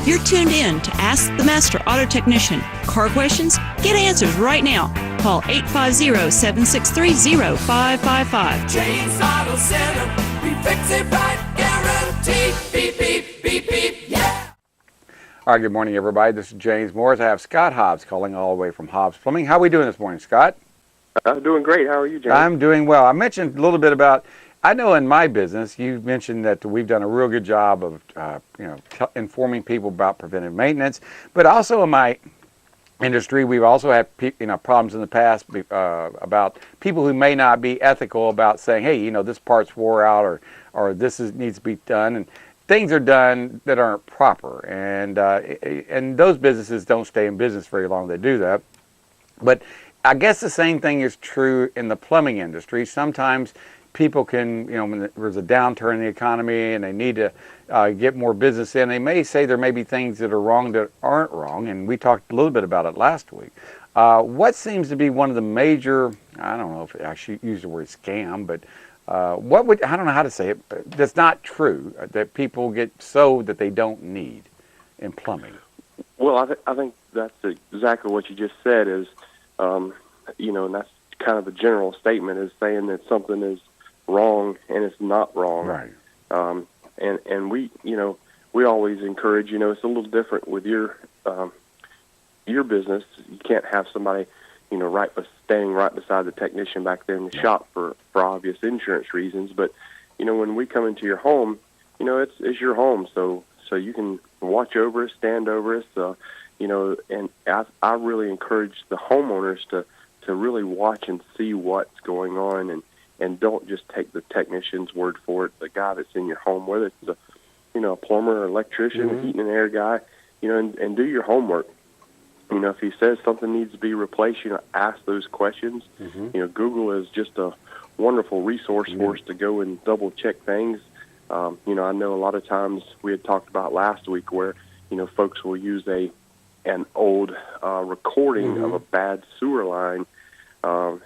You're tuned in to Ask the Master Auto Technician. Car questions? Get answers right now. Call 850-763-0555. James Auto Center, we fix it right, guaranteed. Beep, beep, beep, beep, yeah. All right, good morning, everybody. This is James Morris. I have Scott Hobbs calling all the way from Hobbs Plumbing. How are we doing this morning, Scott? I'm doing great. How are you, James? I'm doing well. I mentioned a little bit about, I know in my business, you mentioned that we've done a real good job of, informing people about preventive maintenance, but also in my industry, we've also had problems in the past about people who may not be ethical about saying, hey, this part's wore out or this needs to be done, and things are done that aren't proper, and those businesses don't stay in business very long. They do that, but I guess the same thing is true in the plumbing industry. Sometimes people can, when there's a downturn in the economy and they need to get more business in, they may say there may be things that are wrong that aren't wrong, and we talked a little bit about it last week. What seems to be one of the major, I don't know if I should use the word scam, but I don't know how to say it, but that's not true, that people get sold that they don't need in plumbing? Well, I think that's exactly what you just said is, and that's kind of a general statement, is saying that something is wrong and it's not wrong. Right. And we always encourage, it's a little different with your business. You can't have somebody, standing right beside the technician back there in the shop for obvious insurance reasons. But, when we come into your home, it's your home. So you can watch over us, stand over us, and I really encourage the homeowners to really watch and see what's going on, and don't just take the technician's word for it, the guy that's in your home, whether it's a plumber or electrician, a heating and air guy, and do your homework. If he says something needs to be replaced, ask those questions. Google is just a wonderful resource for us to go and double check things. I know a lot of times we had talked about last week where, folks will use an old recording of a bad sewer line, and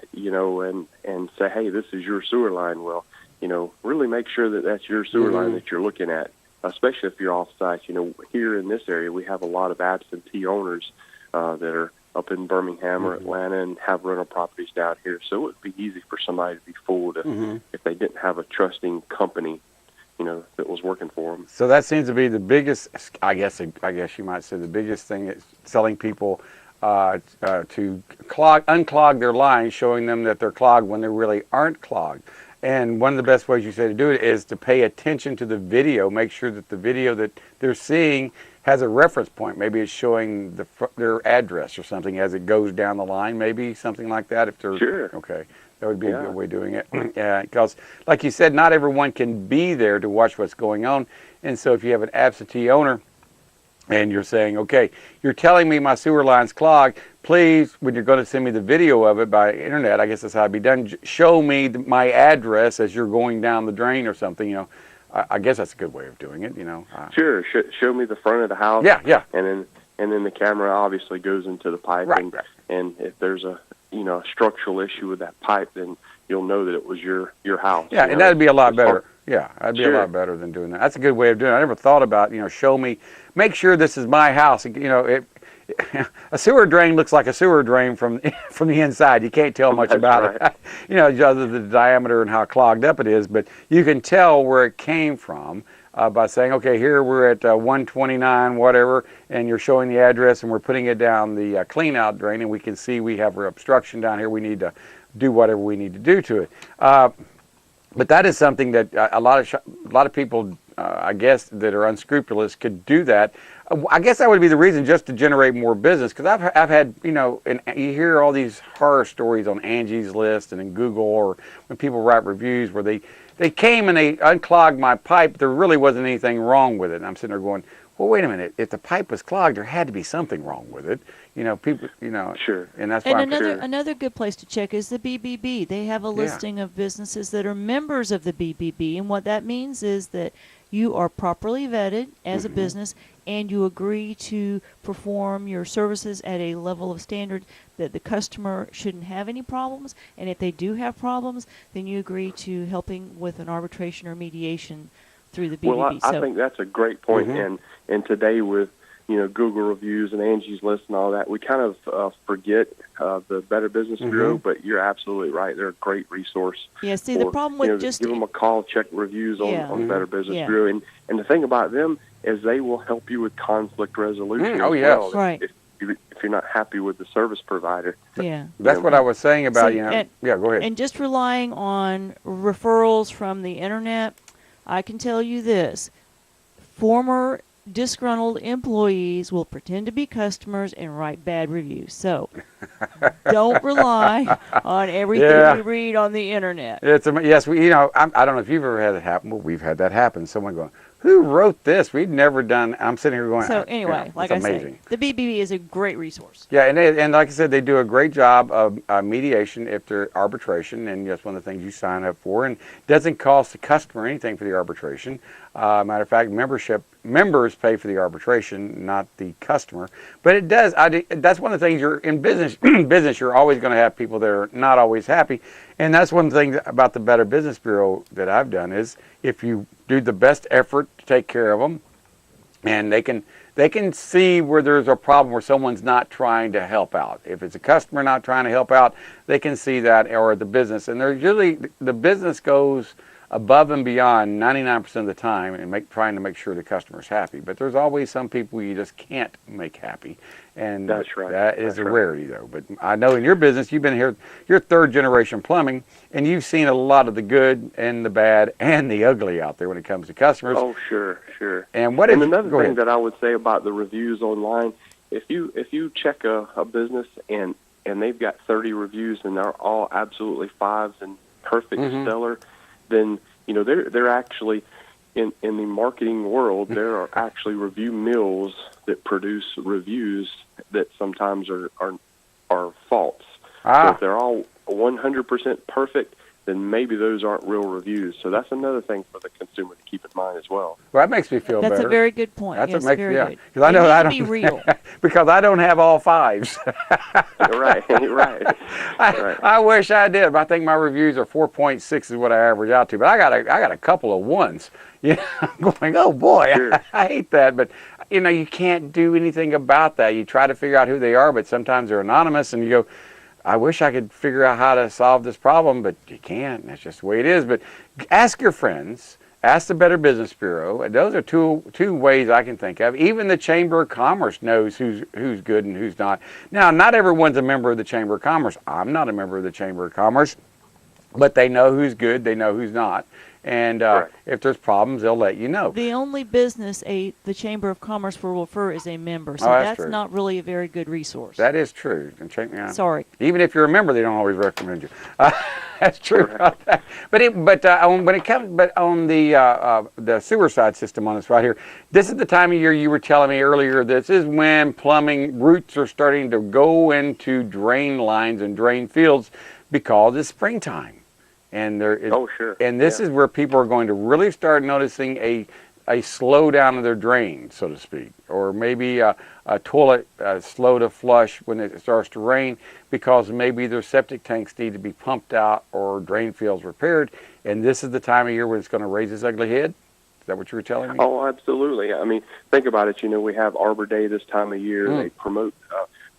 say, hey, this is your sewer line. Well, really make sure that that's your sewer line that you're looking at, especially if you're off-site. Here in this area, we have a lot of absentee owners that are up in Birmingham or Atlanta and have rental properties down here. So it would be easy for somebody to be fooled if they didn't have a trusting company, that was working for them. So that seems to be the biggest, I guess you might say, the biggest thing is selling people to unclog their lines, showing them that they're clogged when they really aren't clogged. And one of the best ways you say to do it is to pay attention to the video. Make sure that the video that they're seeing has a reference point. Maybe it's showing their address or something as it goes down the line. Maybe something like that. If they're sure. Okay, that would be a good way of doing it. Because, like you said, not everyone can be there to watch what's going on. And so, if you have an absentee owner, and you're saying, okay, you're telling me my sewer line's clogged. Please, when you're going to send me the video of it by internet, I guess that's how it'd be done, show me my address as you're going down the drain or something. I guess that's a good way of doing it. Sure. Show me the front of the house. Yeah. And then the camera obviously goes into the pipe. Right. And if there's a structural issue with that pipe, then you'll know that it was your house. Yeah, and that'd be a lot better. Yeah, that'd be a lot better than doing that. That's a good way of doing it. I never thought about, show me, make sure this is my house. A sewer drain looks like a sewer drain from the inside. You can't tell much about it, other than the diameter and how clogged up it is. But you can tell where it came from by saying, okay, here we're at 129, whatever, and you're showing the address, and we're putting it down the clean-out drain, and we can see we have obstruction down here. We need to do whatever we need to do to it. But that is something that a lot of people, I guess, that are unscrupulous could do that. I guess that would be the reason, just to generate more business. Because I've had, and you hear all these horror stories on Angie's List and in Google, or when people write reviews where they came and they unclogged my pipe. There really wasn't anything wrong with it. And I'm sitting there going, well, wait a minute. If the pipe was clogged, there had to be something wrong with it. People, Sure. And that's why another good place to check is the BBB. They have a listing of businesses that are members of the BBB, and what that means is that you are properly vetted as a business, and you agree to perform your services at a level of standard that the customer shouldn't have any problems, and if they do have problems, then you agree to helping with an arbitration or mediation through the BBB. Well, I think that's a great point. And today with Google reviews and Angie's List and all that, we kind of forget the Better Business Bureau. But you're absolutely right; they're a great resource. Yeah. See, the problem with just give them a call, check reviews on Better Business Yeah. Bureau, and the thing about them is they will help you with conflict resolution. Oh, as yes. well. Right. If you're not happy with the service provider. Yeah. That's what I was saying about, See, yeah, go ahead. And just relying on referrals from the internet, I can tell you this. Former disgruntled employees will pretend to be customers and write bad reviews. So don't rely on everything we read on the internet. Yes, I don't know if you've ever had it happen. Well, we've had that happen. Someone going, who wrote this? We've never done. I'm sitting here going. So anyway, like I said, the BBB is a great resource. Yeah, and like I said, they do a great job of mediation if they're arbitration, and that's one of the things you sign up for, and doesn't cost the customer anything for the arbitration. Matter of fact, members pay for the arbitration, not the customer. But it does. That's one of the things you're in business. Business, you're always going to have people that are not always happy, and that's one thing about the Better Business Bureau that I've done is if you do the best effort to take care of them, and they can see where there's a problem where someone's not trying to help out. If it's a customer not trying to help out, they can see that, or the business. And they're usually, the business goes above and beyond 99% of the time and trying to make sure the customer's happy. But there's always some people you just can't make happy. And that's right. That is a rarity, though. But I know in your business, you've been here, you're third generation plumbing, and you've seen a lot of the good and the bad and the ugly out there when it comes to customers. Oh, sure. And another thing that I would say about the reviews online, if you check a business and they've got 30 reviews and they're all absolutely fives and perfect stellar, then they're actually in the marketing world. There are actually review mills that produce reviews that sometimes are false. So if they're all 100% perfect, then maybe those aren't real reviews. So that's another thing for the consumer to keep in mind as well. Well, that makes me feel better. That's a very good point. That's yes, what makes very good. Because I know I don't be real. because I don't have all fives. Right. I wish I did. But I think my reviews are 4.6 is what I average out to. But I got a couple of ones. I'm going, oh boy, Sure. I hate that. But you can't do anything about that. You try to figure out who they are, but sometimes they're anonymous, and you go, I wish I could figure out how to solve this problem, but you can't. That's just the way it is. But ask your friends. Ask the Better Business Bureau. Those are two ways I can think of. Even the Chamber of Commerce knows who's good and who's not. Now, not everyone's a member of the Chamber of Commerce. I'm not a member of the Chamber of Commerce, but they know who's good. They know who's not. And if there's problems, they'll let you know. The only business the Chamber of Commerce will refer is a member, so that's that's true. not really a very good resource. That is true. Sorry. Even if you're a member, they don't always recommend you. That's true. Right. But on the sewer side system on this right here, this is the time of year you were telling me earlier. This is when plumbing roots are starting to go into drain lines and drain fields because it's springtime. And and this is where people are going to really start noticing a slowdown of their drain, so to speak, or maybe a toilet slow to flush when it starts to rain because maybe their septic tanks need to be pumped out or drain fields repaired. And this is the time of year when it's going to raise its ugly head. Is that what you were telling me? Oh, absolutely. I mean, think about it. We have Arbor Day this time of year. They promote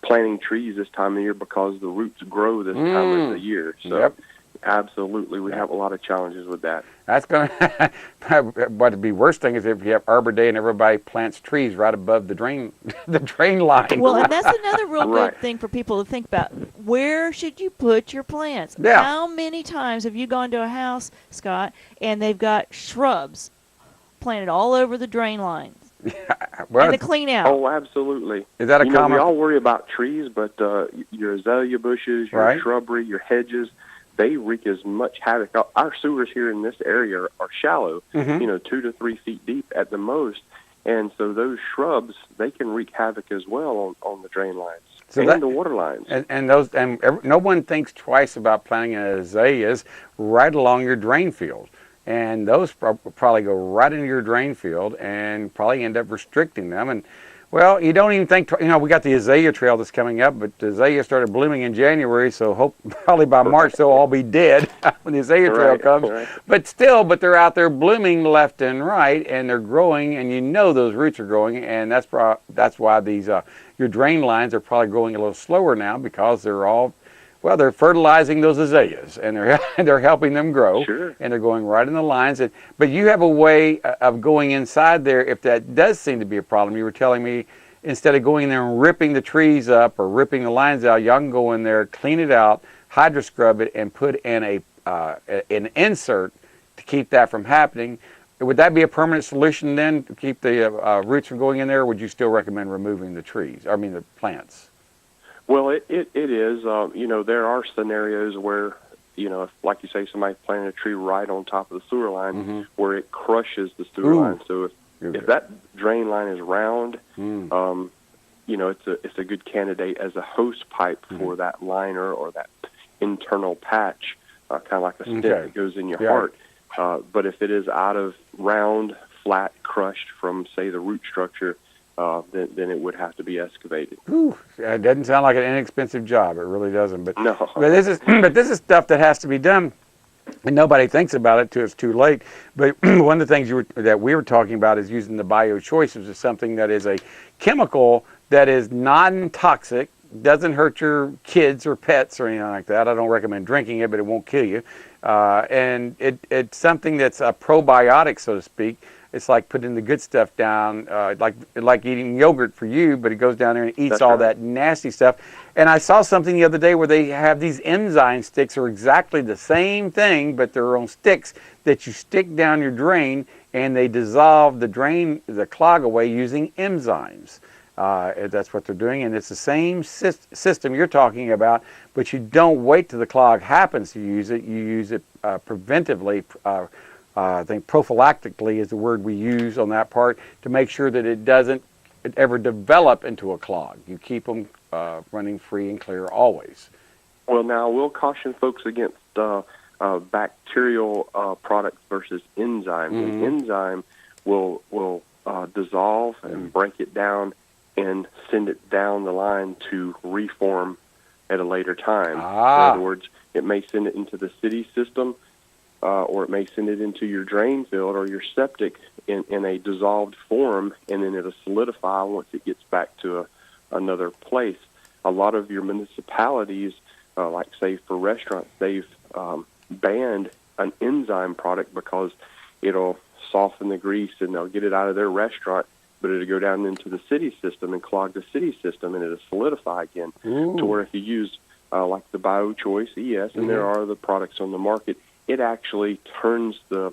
planting trees this time of year because the roots grow this time of the year. So. Absolutely, we have a lot of challenges with that. That's going to. What would be worst thing is if you have Arbor Day and everybody plants trees right above the drain line. Well, and that's another real good thing for people to think about. Where should you put your plants? Yeah. How many times have you gone to a house, Scott, and they've got shrubs planted all over the drain lines? And the clean out. Oh, absolutely. Is that a common? We all worry about trees, but your azalea bushes, your shrubbery, your hedges. They wreak as much havoc. Our sewers here in this area are shallow, 2 to 3 feet deep at the most, and so those shrubs they can wreak havoc as well on the drain lines and the water lines. And no one thinks twice about planting azaleas right along your drain field, and those probably go right into your drain field and probably end up restricting them. And Well, you don't even think, we got the azalea trail that's coming up, but the azalea started blooming in January, so probably by March they'll all be dead when the azalea trail comes. Right. But they're out there blooming left and right, and they're growing, and those roots are growing, and that's why these your drain lines are probably growing a little slower now, because they're fertilizing those azaleas, and they're helping them grow. Sure. And they're going right in the lines. But you have a way of going inside there if that does seem to be a problem. You were telling me, instead of going in there and ripping the trees up or ripping the lines out, y'all can go in there, clean it out, hydro scrub it, and put in an insert to keep that from happening. Would that be a permanent solution then, to keep the roots from going in there, or would you still recommend removing the plants? Well, it is. There are scenarios where, if, like you say, somebody planted a tree right on top of the sewer line, where it crushes the sewer line. So if that drain line is round, it's a good candidate as a hose pipe for that liner or that internal patch, kind of like a stent that goes in your heart. But if it is out of round, flat, crushed from, say, the root structure, then it would have to be excavated. Ooh, it doesn't sound like an inexpensive job. It really doesn't. But no. But this is stuff that has to be done, and nobody thinks about it till it's too late. But one of the things that we were talking about is using the BioChoice, which is something that is a chemical that is non-toxic, doesn't hurt your kids or pets or anything like that. I don't recommend drinking it, but it won't kill you. And it's something that's a probiotic, so to speak. It's like putting the good stuff down, like eating yogurt for you, but it goes down there and eats all that nasty stuff. And I saw something the other day where they have these enzyme sticks, are exactly the same thing, but they're on sticks that you stick down your drain, and they dissolve the clog away using enzymes. That's what they're doing, and it's the same system you're talking about, but you don't wait till the clog happens to use it. You use it preventively. I think prophylactically is the word we use on that part, to make sure that it doesn't ever develop into a clog. You keep them running free and clear always. Well, now we'll caution folks against bacterial products versus enzyme. An enzyme will dissolve and break it down and send it down the line to reform at a later time. In other words, it may send it into the city system, or it may send it into your drain field or your septic in a dissolved form, and then it'll solidify once it gets back to another place. A lot of your municipalities, like say for restaurants, they've banned an enzyme product because it'll soften the grease and they'll get it out of their restaurant, but it'll go down into the city system and clog the city system, and it'll solidify again. To where if you use like the BioChoice ES, and there are other products on the market, it actually turns the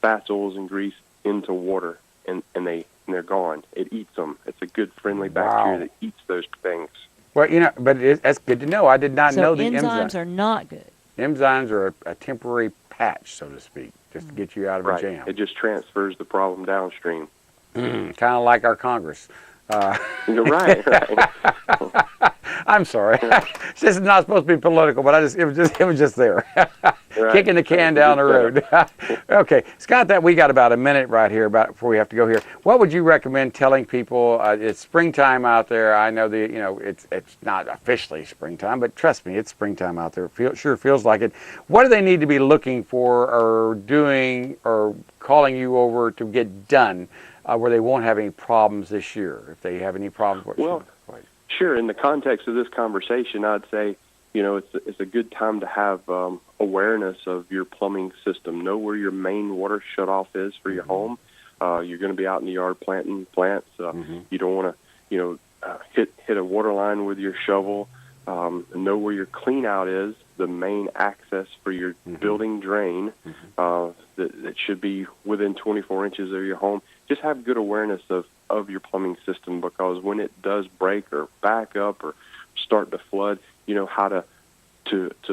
fats, oils, and grease into water, and they're gone. It eats them. It's a good, friendly bacteria that eats those things. Well, but that's good to know. I did not know the enzymes. Enzymes are not good. Enzymes are a temporary patch, so to speak, just to get you out of a jam. It just transfers the problem downstream. Kind of like our Congress. You're right. I'm sorry. This is not supposed to be political, but it was just there. Kicking the can down the road. Okay, Scott, we got about a minute right here before we have to go here. What would you recommend telling people? It's springtime out there. I know it's not officially springtime, but trust me, it's springtime out there. Sure feels like it. What do they need to be looking for or doing or calling you over to get done where they won't have any problems this year? If they have any problems, sure. In the context of this conversation, I'd say, it's a good time to have awareness of your plumbing system. Know where your main water shutoff is for your home. You're going to be out in the yard planting plants. You don't want to, hit a water line with your shovel. Know where your clean out is, the main access for your building drain that should be within 24 inches of your home. Just have good awareness of your plumbing system, because when it does break or back up or start to flood, you know how to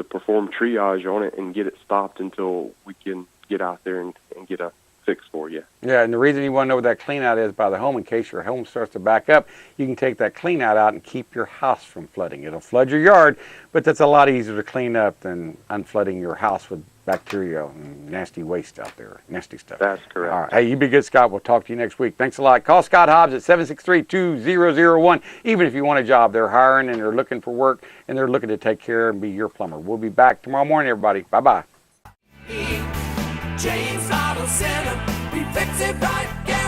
perform triage on it and get it stopped until we can get out there and get a fix for you. Yeah, and the reason you want to know where that clean out is by the home, in case your home starts to back up, you can take that clean out and keep your house from flooding. It'll flood your yard, but that's a lot easier to clean up than unflooding your house with bacteria and nasty waste out there, nasty stuff. That's correct. All right. Hey, you be good, Scott. We'll talk to you next week. Thanks a lot. Call Scott Hobbs at 763-2001. Even if you want a job, they're hiring and they're looking for work and they're looking to take care and be your plumber. We'll be back tomorrow morning, everybody. Bye-bye. James Auto Center, we fix it right, guarantee.